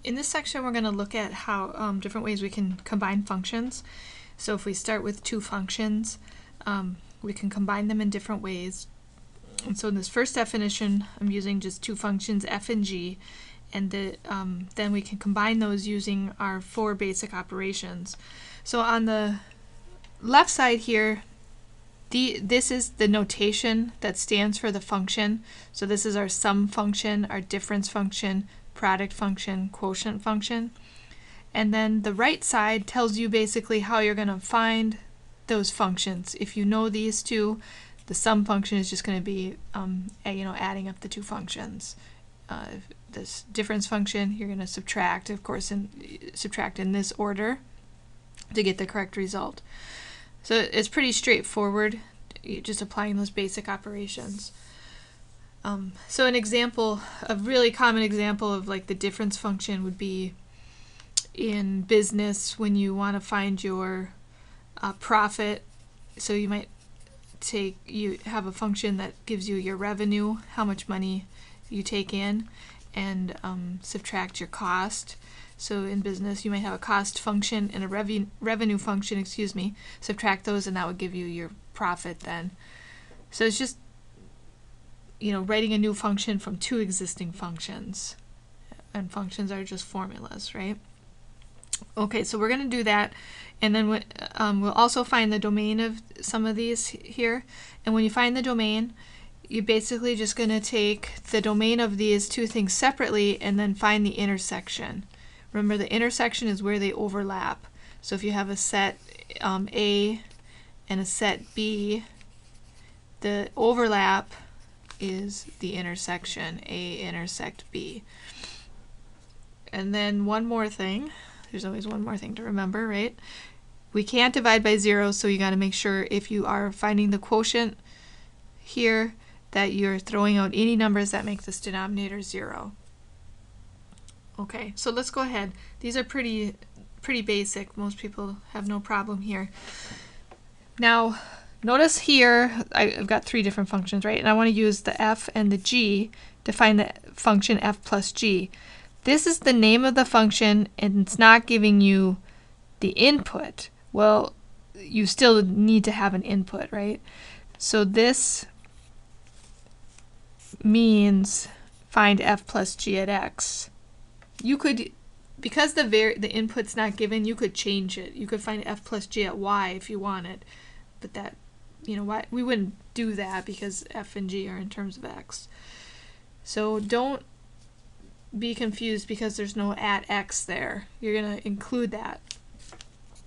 In this section, we're going to look at how different ways we can combine functions. So if we start with two functions, we can combine them in different ways. And so in this first definition, I'm using just two functions, f and g, and then we can combine those using our four basic operations. So on the left side here, this is the notation that stands for the function. So this is our sum function, our difference function, product function, quotient function. And then the right side tells you basically how you're going to find those functions. If you know these two, the sum function is just going to be adding up the two functions. This difference function, you're going to subtract, of course, and subtract in this order to get the correct result. So it's pretty straightforward, just applying those basic operations. So an example, a really common example of like the difference function would be in business when you want to find your profit. So you might you have a function that gives you your revenue, how much money you take in, and subtract your cost. So in business, you might have a cost function and a revenue function, subtract those, and that would give you your profit then. So it's just, writing a new function from two existing functions. And functions are just formulas, right? Okay, so we're going to do that, and then we'll also find the domain of some of these here. And when you find the domain, you're basically just going to take the domain of these two things separately and then find the intersection. Remember, the intersection is where they overlap. So if you have a set A and a set B, the overlap is the intersection, A intersect B. And then one more thing, there's always one more thing to remember, right? We can't divide by 0, so you got to make sure if you are finding the quotient here that you're throwing out any numbers that make this denominator 0. Okay, so let's go ahead. These are pretty basic. Most people have no problem here. Now, notice here I've got three different functions, right? And I want to use the f and the g to find the function f plus g. This is the name of the function, and it's not giving you the input. Well, you still need to have an input, right? So this means find f plus g at x. You could, because the input's not given, you could change it. You could find f plus g at y if you wanted, but that, we wouldn't do that because f and g are in terms of x. So don't be confused because there's no at x there. You're going to include that.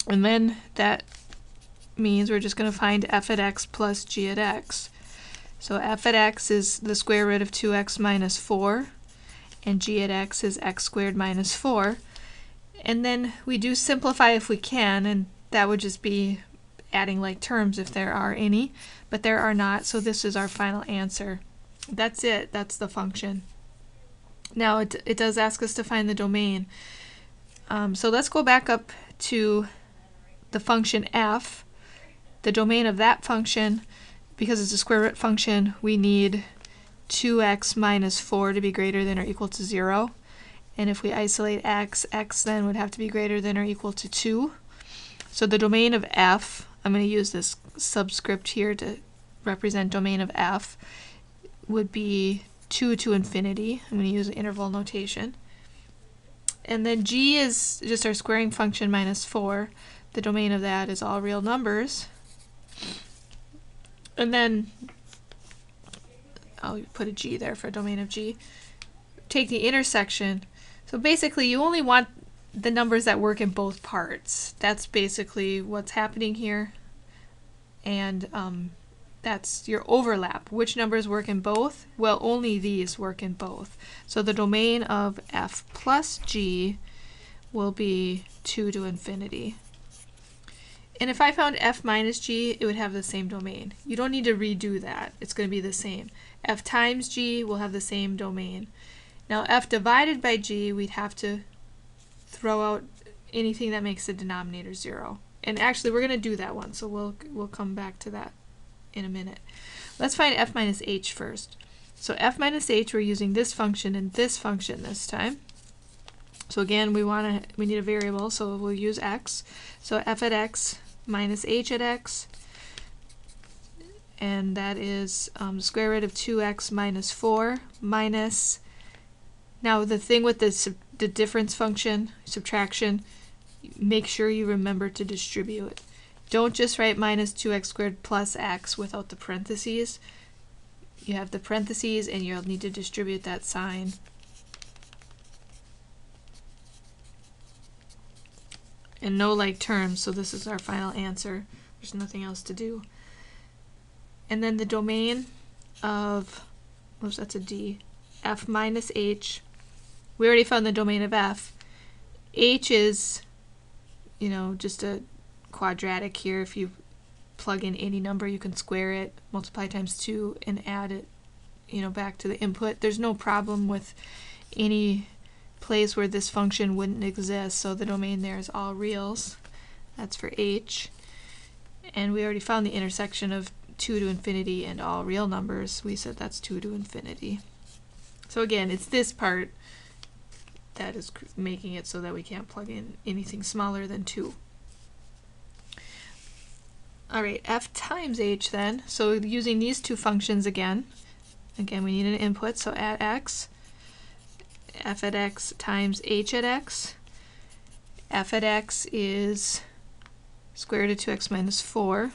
And then that means we're just going to find f at x plus g at x. So f at x is the square root of 2x minus 4, and g at x is x squared minus 4. And then we do simplify if we can, and that would just be adding like terms if there are any, but there are not, so this is our final answer. That's it. That's the function. Now it does ask us to find the domain. So let's go back up to the function f. The domain of that function, because it's a square root function, we need 2x minus 4 to be greater than or equal to 0. And if we isolate x, x then would have to be greater than or equal to 2. So the domain of f, I'm going to use this subscript here to represent domain of f, would be 2 to infinity. I'm going to use an interval notation. And then g is just our squaring function minus 4. The domain of that is all real numbers. And then I'll put a g there for a domain of g. Take the intersection. So basically you only want the numbers that work in both parts. That's basically what's happening here. And that's your overlap. Which numbers work in both? Well, only these work in both. So the domain of f plus g will be 2 to infinity. And if I found f minus g, it would have the same domain. You don't need to redo that. It's going to be the same. F times g will have the same domain. Now f divided by g, we'd have to throw out anything that makes the denominator 0. And actually, we're going to do that one, so we'll come back to that in a minute. Let's find f minus h first. So f minus h, we're using this function and this function this time. So again, we need a variable, so we'll use x. So f at x minus h at x, and that is square root of 2x minus 4 minus, now the thing with the difference function, subtraction, make sure you remember to distribute. Don't just write minus 2x squared plus x without the parentheses. You have the parentheses and you'll need to distribute that sign. And no like terms, so this is our final answer. There's nothing else to do. And then the domain of, oops, that's a D, f minus h. We already found the domain of f. H is, just a quadratic here. If you plug in any number, you can square it, multiply times 2, and add it, back to the input. There's no problem with any place where this function wouldn't exist, so the domain there is all reals. That's for h. And we already found the intersection of 2 to infinity and all real numbers. We said that's 2 to infinity. So again, it's this part that is making it so that we can't plug in anything smaller than 2. Alright, f times h then. So using these two functions again, we need an input, so at x, f at x times h at x. F at x is square root of 2x minus 4,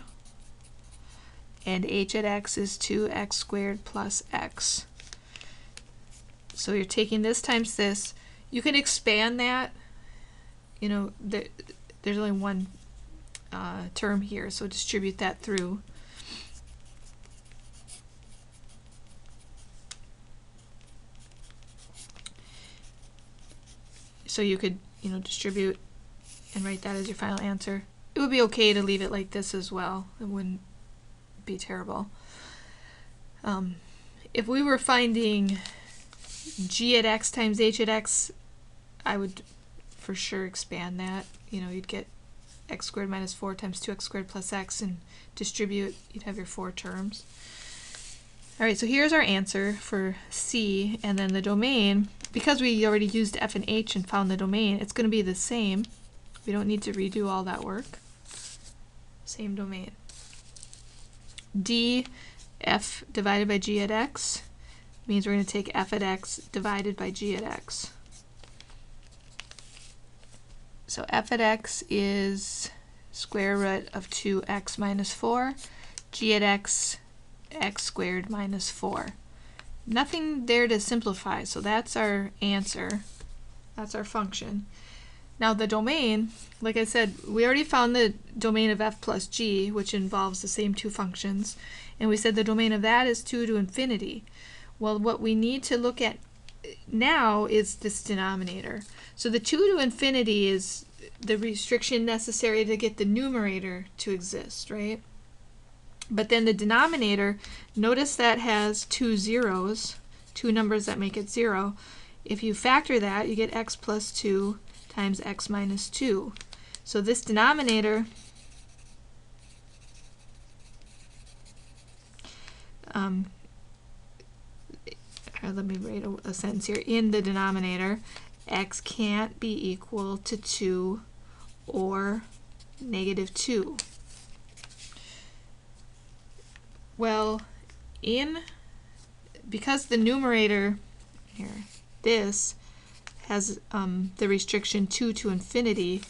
and h at x is 2x squared plus x. So you're taking this times this. You can expand that. There's only one term here, so distribute that through. So you could, distribute and write that as your final answer. It would be okay to leave it like this as well. It wouldn't be terrible. If we were finding g at x times h at x, I would for sure expand that. You'd get x squared minus 4 times 2x squared plus x, and distribute, you'd have your 4 terms. Alright, so here's our answer for C, and then the domain, because we already used f and h and found the domain, it's going to be the same. We don't need to redo all that work. Same domain. D, f divided by g at x, means we're going to take f at x divided by g at x. So f at x is square root of 2x minus 4, g at x, x squared minus 4. Nothing there to simplify, so that's our answer. That's our function. Now the domain, like I said, we already found the domain of f plus g, which involves the same two functions, and we said the domain of that is 2 to infinity. Well, what we need to look at now is this denominator. So the 2 to infinity is the restriction necessary to get the numerator to exist, right? But then the denominator, notice that has 2 zeros, 2 numbers that make it 0. If you factor that, you get x plus 2 times x minus 2. So this denominator let me write a sentence here. In the denominator, x can't be equal to 2 or negative 2. Well, because the numerator here, this has the restriction 2 to infinity,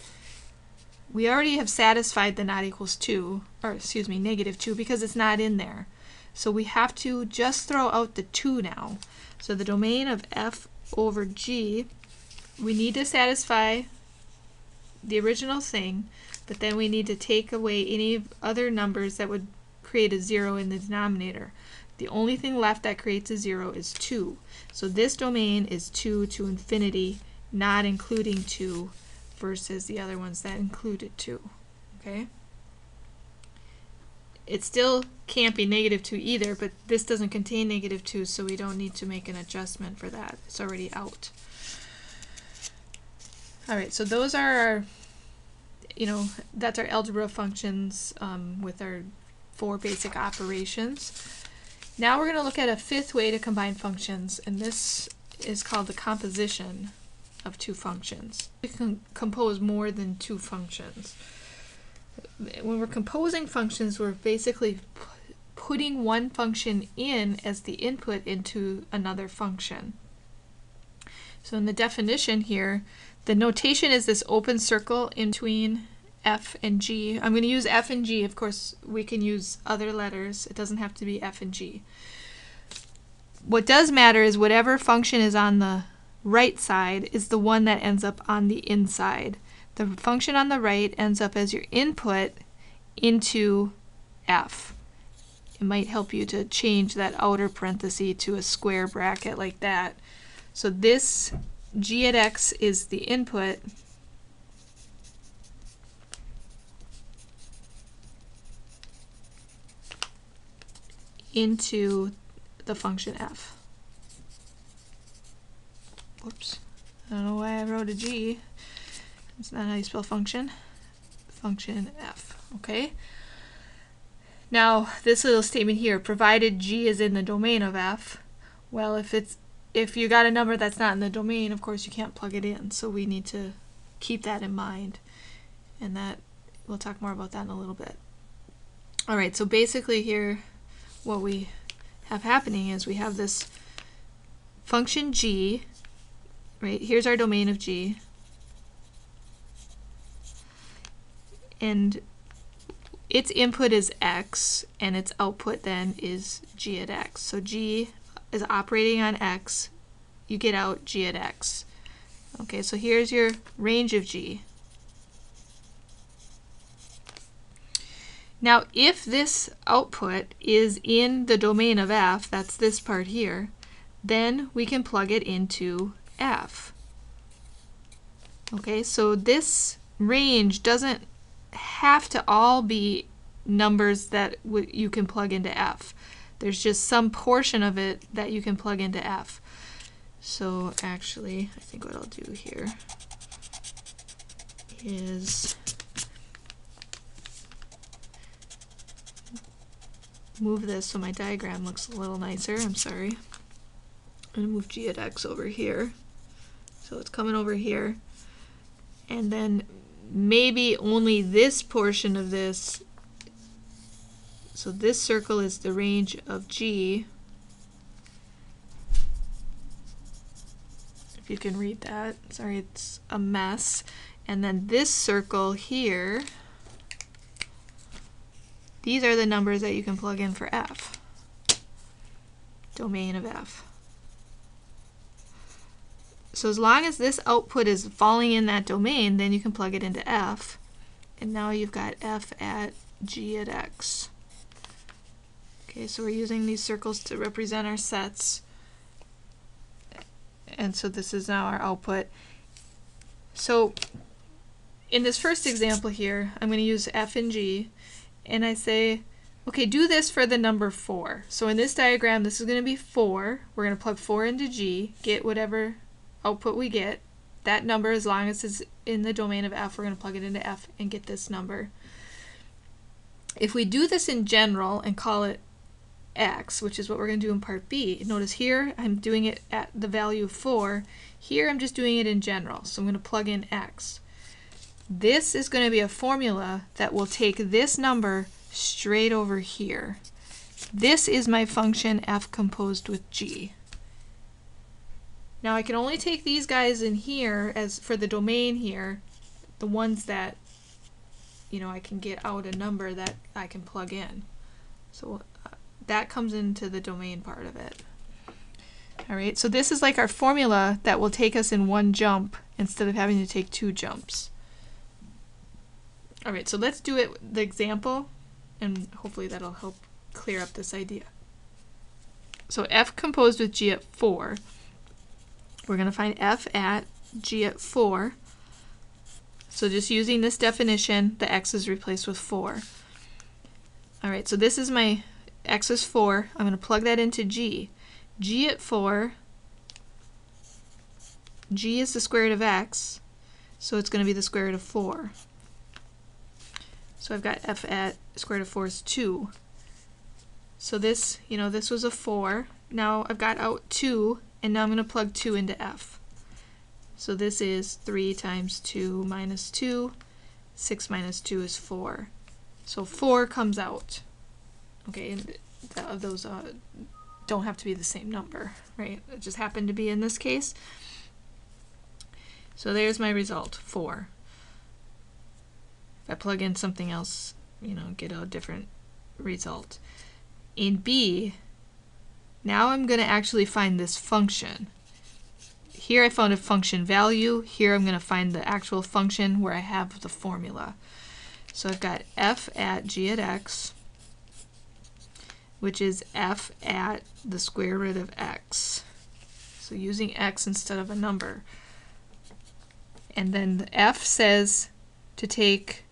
we already have satisfied the not equals 2, or excuse me, negative 2, because it's not in there. So we have to just throw out the 2 now. So the domain of f over g, we need to satisfy the original thing, but then we need to take away any other numbers that would create a 0 in the denominator. The only thing left that creates a 0 is 2. So this domain is 2 to infinity, not including 2, versus the other ones that included 2. Okay? It still can't be negative 2 either, but this doesn't contain negative 2, so we don't need to make an adjustment for that. It's already out. Alright, so those are our, that's our algebra functions with our 4 basic operations. Now we're going to look at a 5th way to combine functions, and this is called the composition of two functions. We can compose more than two functions. When we're composing functions, we're basically putting one function in as the input into another function. So in the definition here, the notation is this open circle in between F and G. I'm going to use F and G. Of course, we can use other letters. It doesn't have to be F and G. What does matter is whatever function is on the right side is the one that ends up on the inside. The function on the right ends up as your input into F. It might help you to change that outer parenthesis to a square bracket like that. So this g at x is the input into the function f. Whoops. I don't know why I wrote a g. It's not how you spell function. Function f. Okay? Now, this little statement here, provided g is in the domain of f, well, if you got a number that's not in the domain, of course you can't plug it in. So we need to keep that in mind. And that we'll talk more about that in a little bit. All right, so basically here what we have happening is we have this function g, right? Here's our domain of g. And its input is x, and its output then is g at x. So g is operating on x, you get out g at x. Okay, so here's your range of g. Now, if this output is in the domain of f, that's this part here, then we can plug it into f. Okay, so this range doesn't have to all be numbers that you can plug into f. There's just some portion of it that you can plug into f. So actually, I think what I'll do here is move this so my diagram looks a little nicer. I'm sorry. I'm going to move g at x over here. So it's coming over here. And then maybe only this portion of this, so this circle is the range of g. If you can read that. Sorry, it's a mess. And then this circle here, these are the numbers that you can plug in for f. Domain of f. So as long as this output is falling in that domain, then you can plug it into f. And now you've got f at g at x. Okay, so we're using these circles to represent our sets. And so this is now our output. So in this first example here, I'm going to use f and g. And I say, okay, do this for the number 4. So in this diagram, this is going to be 4. We're going to plug 4 into g, get whatever output we get. That number, as long as it's in the domain of f, we're going to plug it into f and get this number. If we do this in general and call it x, which is what we're going to do in part B, notice here I'm doing it at the value of 4. Here I'm just doing it in general. So I'm going to plug in x. This is going to be a formula that will take this number straight over here. This is my function f composed with g. Now I can only take these guys in here as for the domain here, the ones that, you know, I can get out a number that I can plug in. So that comes into the domain part of it. All right, so this is like our formula that will take us in one jump instead of having to take 2 jumps. All right, so let's do it, the example, and hopefully that'll help clear up this idea. So f composed with g at 4. We're going to find f at g at 4. So just using this definition, the x is replaced with 4. All right, so this is my x is 4. I'm going to plug that into g. G at 4, g is the square root of x, so it's going to be the square root of 4. So I've got f at square root of 4 is 2. So this, you know, this was a 4. Now I've got out 2, and now I'm going to plug 2 into f. So this is 3 times 2 minus 2. 6 minus 2 is 4. So 4 comes out. Okay, and those don't have to be the same number, right? It just happened to be in this case. So there's my result, 4. If I plug in something else, you know, get a different result. In B, now I'm going to actually find this function. Here I found a function value. Here I'm going to find the actual function where I have the formula. So I've got f at g at x, which is f at the square root of x. So using x instead of a number. And then the f says to take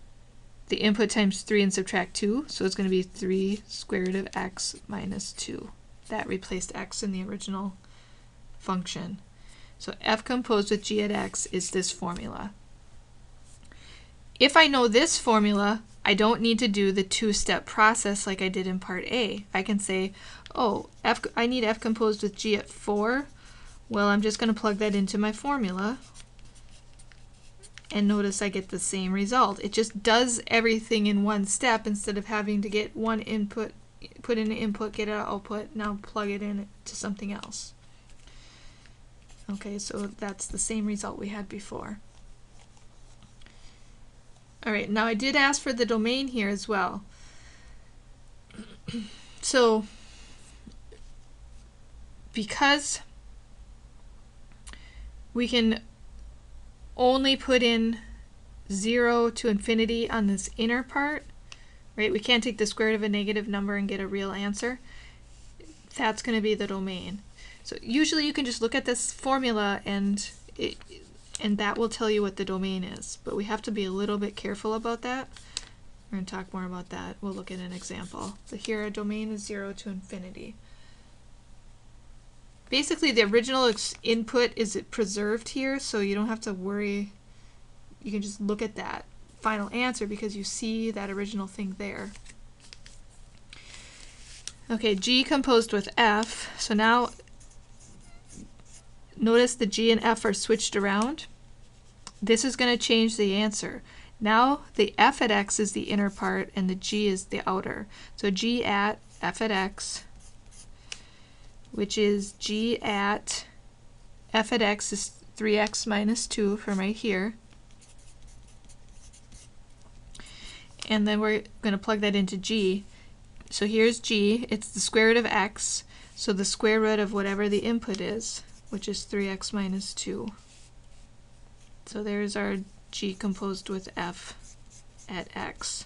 the input times 3 and subtract 2. So it's going to be 3 square root of x minus 2. That replaced x in the original function. So f composed with g at x is this formula. If I know this formula, I don't need to do the two-step process like I did in part A. I can say, oh, I need f composed with g at 4. Well, I'm just going to plug that into my formula. And notice I get the same result. It just does everything in one step instead of having to get one input, put in an input, get an output, now plug it in to something else. Okay, so that's the same result we had before. Alright, now I did ask for the domain here as well. So, because we can only put in 0 to infinity on this inner part, right? We can't take the square root of a negative number and get a real answer. That's going to be the domain. So usually you can just look at this formula and that will tell you what the domain is. But we have to be a little bit careful about that. We're going to talk more about that. We'll look at an example. So here a domain is 0 to infinity. Basically, the original input is preserved here, so you don't have to worry. You can just look at that final answer because you see that original thing there. Okay, g composed with f. So now notice the g and f are switched around. This is going to change the answer. Now the f at x is the inner part and the g is the outer. So g at f at x, which is g at f at x is 3x minus 2 from right here. And then we're going to plug that into g. So here's g, it's the square root of x, so the square root of whatever the input is, which is 3x minus 2. So there's our g composed with f at x.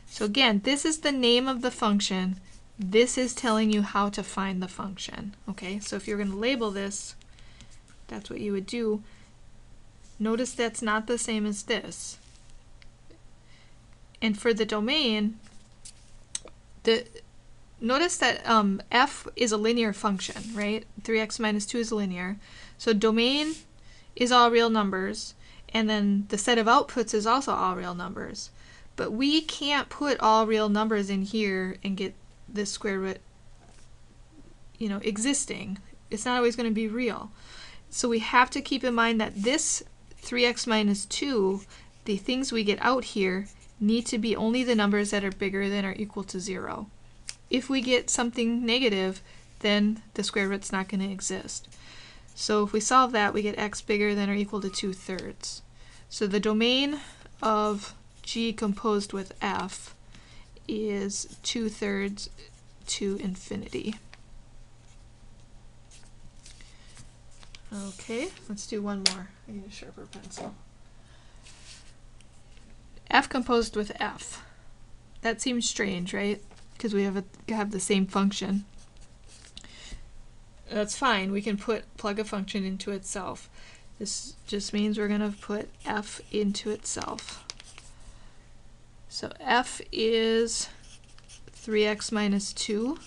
So again, this is the name of the function. This is telling you how to find the function. Okay, so if you're going to label this, that's what you would do. Notice that's not the same as this. And for the domain, notice that f is a linear function, right? 3x minus 2 is linear. So domain is all real numbers, and then the set of outputs is also all real numbers. But we can't put all real numbers in here and get this square root, you know, existing. It's not always going to be real. So we have to keep in mind that this 3x minus 2, the things we get out here, need to be only the numbers that are bigger than or equal to 0. If we get something negative, then the square root's not going to exist. So if we solve that, we get x bigger than or equal to 2/3. So the domain of g composed with f is 2/3 to infinity. Okay, let's do one more. I need a sharper pencil. F composed with f. That seems strange, right? Because we have the same function. That's fine. We can plug a function into itself. This just means we're going to put f into itself. So f is 3x minus 2,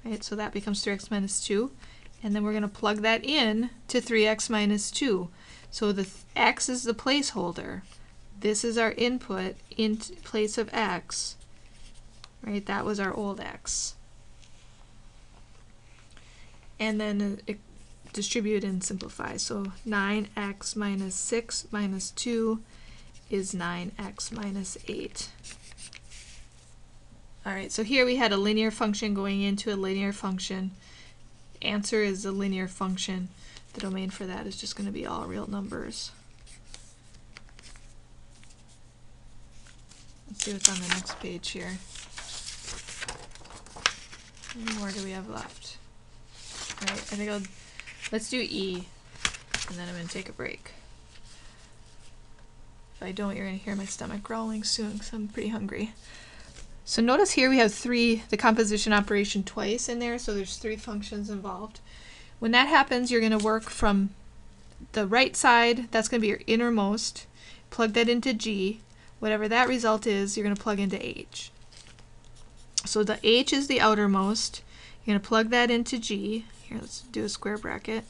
right? So that becomes 3x minus 2. And then we're going to plug that in to 3x minus 2. So the x is the placeholder. This is our input in place of x, right? That was our old x. And then distribute and simplify. So 9x minus 6 minus 2 is 9x minus 8. Alright, so here we had a linear function going into a linear function. Answer is a linear function. The domain for that is just going to be all real numbers. Let's see what's on the next page here. How many more do we have left? Alright, I think let's do E, and then I'm going to take a break. If I don't, you're going to hear my stomach growling soon because I'm pretty hungry. So notice here we have the composition operation twice in there, so there's 3 functions involved. When that happens, you're going to work from the right side, that's going to be your innermost, plug that into G. Whatever that result is, you're going to plug into H. So the H is the outermost. You're going to plug that into G. Here, let's do a square bracket.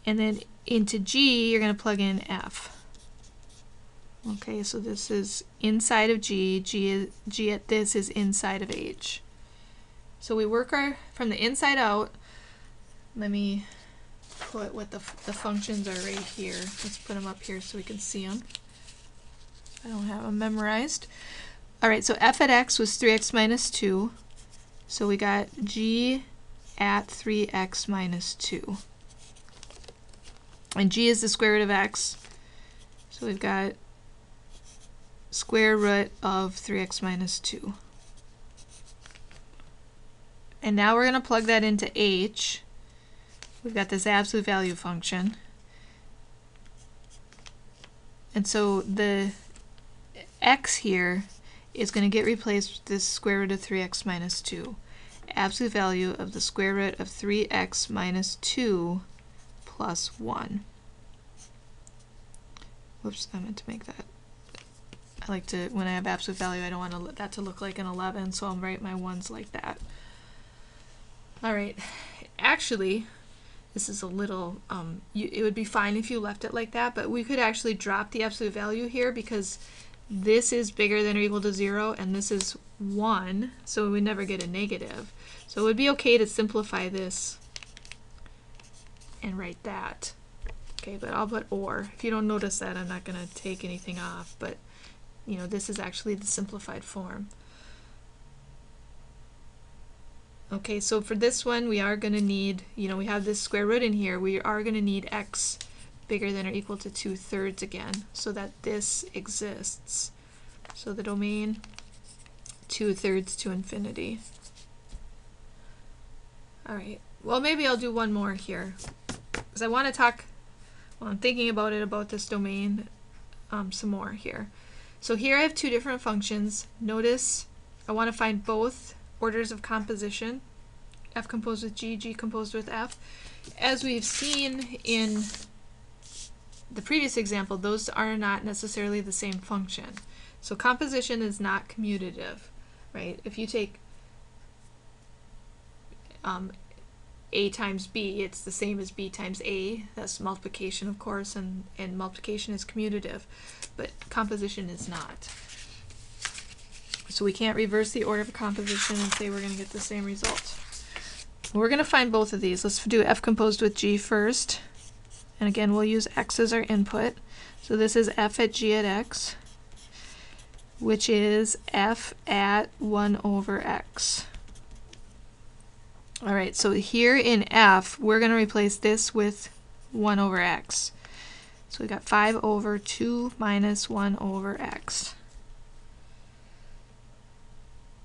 And then into G, you're going to plug in F. Okay, so this is inside of G. G at this is inside of H. So we work from the inside out. Let me put what the functions are right here. Let's put them up here so we can see them. I don't have them memorized. Alright, so f at x was 3x minus 2. So we got g at 3x minus 2. And g is the square root of x. So we've got square root of 3x minus 2. And now we're going to plug that into h. We've got this absolute value function. And so the x here is going to get replaced with this square root of 3x minus 2. Absolute value of the square root of 3x minus 2 plus 1. Whoops, I meant to make that. I like to, when I have absolute value, I don't want that to look like an 11, so I'll write my 1s like that. Alright, actually, this is a little, it would be fine if you left it like that, but we could actually drop the absolute value here because this is bigger than or equal to 0 and this is 1, so we would never get a negative. So it would be okay to simplify this and write that. Okay, but I'll put or. If you don't notice that, I'm not going to take anything off, but you know, this is actually the simplified form. Okay, so for this one, we are going to need, you know, we have this square root in here. We are going to need x bigger than or equal to 2/3 again, so that this exists. So the domain 2/3 to infinity. Alright, well maybe I'll do one more here, because I want to talk, well I'm thinking about it, about this domain some more here. So here I have 2 different functions. Notice I want to find both orders of composition, f composed with g, g composed with f. As we've seen in the previous example, those are not necessarily the same function. So composition is not commutative, right? If you take a times b, it's the same as b times a. That's multiplication, of course, and multiplication is commutative, but composition is not. So we can't reverse the order of composition and say we're going to get the same result. We're going to find both of these. Let's do f composed with g first. And again, we'll use x as our input. So this is f at g at x, which is f at 1 over x. Alright, so here in f, we're going to replace this with 1 over x. So we got 5 over 2 minus 1 over x.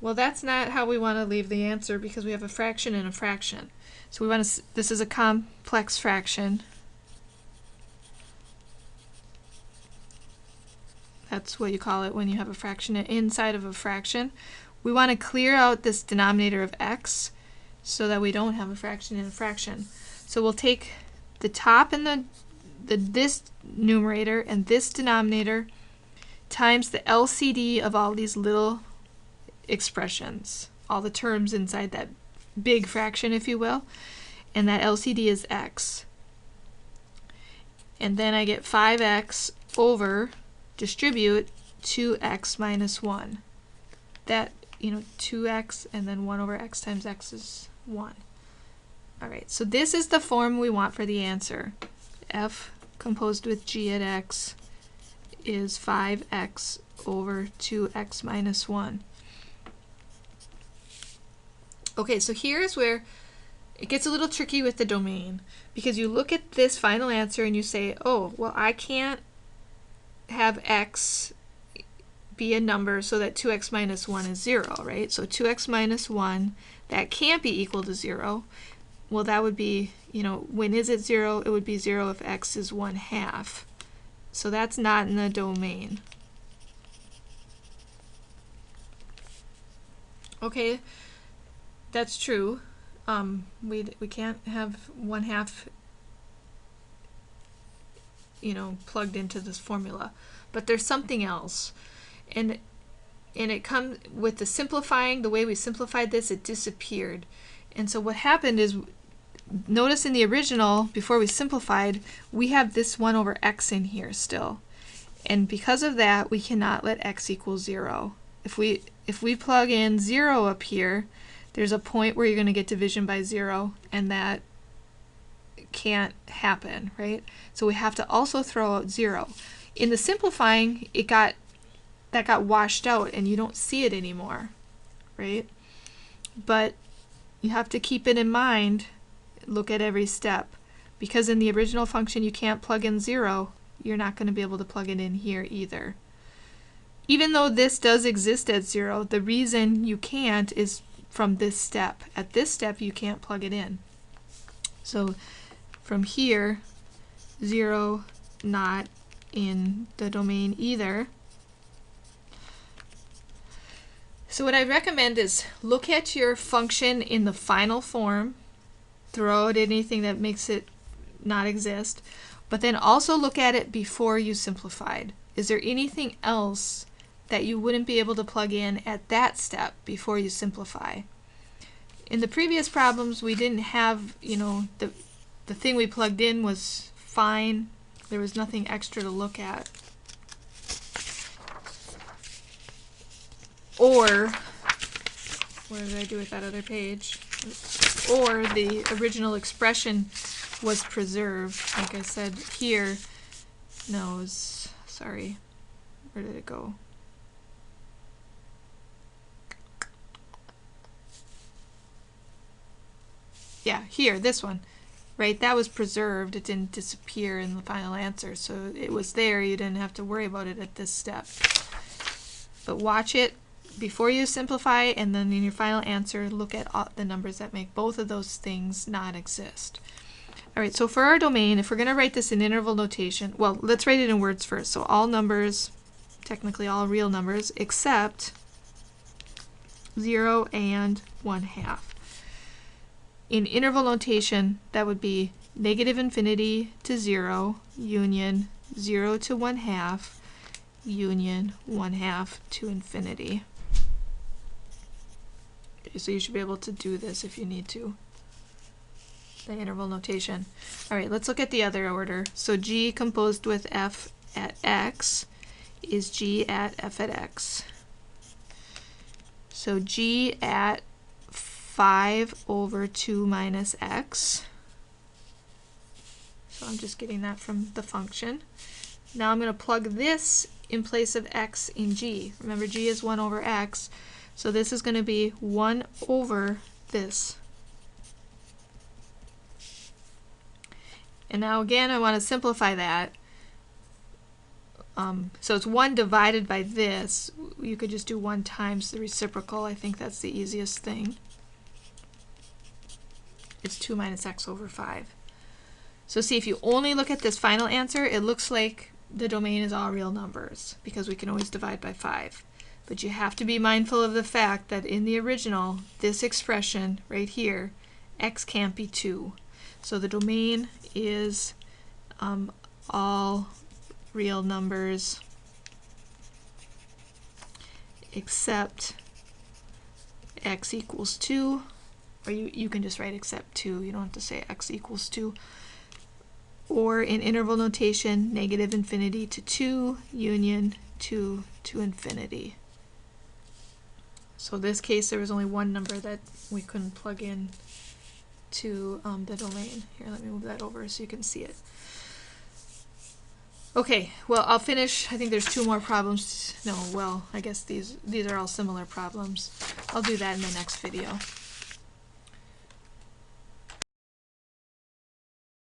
Well, that's not how we want to leave the answer because we have a fraction and a fraction. So we want to, this is a complex fraction. That's what you call it when you have a fraction inside of a fraction. We want to clear out this denominator of x so that we don't have a fraction in a fraction. So we'll take the top and this numerator and this denominator times the LCD of all these little expressions, all the terms inside that big fraction, if you will, and that LCD is x. And then I get 5x over distribute 2x minus 1. That, you know, 2x and then 1 over x times x is 1. All right, so this is the form we want for the answer. F composed with g at x is 5x over 2x minus 1. Okay, so here's where it gets a little tricky with the domain, because you look at this final answer and you say, oh, well, I can't have x be a number so that 2x minus 1 is 0, right? So 2x minus 1, that can't be equal to 0. Well, that would be, you know, when is it 0? It would be 0 if x is 1/2. So that's not in the domain. Okay, that's true. We can't have 1/2, you know, plugged into this formula. But there's something else. And it comes with the simplifying, the way we simplified this, it disappeared. And so what happened is, notice in the original, before we simplified, we have this 1 over x in here still. And because of that, we cannot let x equal 0. If we plug in 0 up here, there's a point where you're going to get division by 0, and that can't happen, right? So we have to also throw out 0. In the simplifying, that got washed out and you don't see it anymore, right? But you have to keep it in mind, look at every step. Because in the original function you can't plug in 0, you're not going to be able to plug it in here either. Even though this does exist at 0, the reason you can't is from this step. At this step you can't plug it in. So from here, 0 not in the domain either. So what I recommend is look at your function in the final form, throw out anything that makes it not exist, but then also look at it before you simplified. Is there anything else that you wouldn't be able to plug in at that step before you simplify? In the previous problems, we didn't have, you know, the thing we plugged in was fine. There was nothing extra to look at. Or, what did I do with that other page? Or the original expression was preserved. Like I said here, no, sorry, where did it go? Yeah, here, this one, right? That was preserved. It didn't disappear in the final answer. So it was there. You didn't have to worry about it at this step. But watch it before you simplify, and then in your final answer, look at all the numbers that make both of those things not exist. All right, so for our domain, if we're going to write this in interval notation, well, let's write it in words first. So all numbers, technically all real numbers, except 0 and 1/2. In interval notation, that would be negative infinity to 0, union 0 to 1/2, union 1/2 to infinity. Okay, so you should be able to do this if you need to, the interval notation. All right, let's look at the other order. So g composed with f at x is g at f at x. So g at 5 over 2 minus x. So I'm just getting that from the function. Now I'm going to plug this in place of x in g. Remember, g is 1 over x. So this is going to be 1 over this. And now again, I want to simplify that. So it's 1 divided by this. You could just do 1 times the reciprocal. I think that's the easiest thing. It's 2 minus x over 5. So see, if you only look at this final answer, it looks like the domain is all real numbers, because we can always divide by 5. But you have to be mindful of the fact that in the original, this expression right here, x can't be 2. So the domain is all real numbers except x equals 2. Or you can just write except 2. You don't have to say x equals 2. Or in interval notation, negative infinity to 2, union 2 to infinity. So in this case, there was only one number that we couldn't plug in to the domain. Here, let me move that over so you can see it. Okay, well, I'll finish. I think there's two more problems. No, well, I guess these are all similar problems. I'll do that in the next video.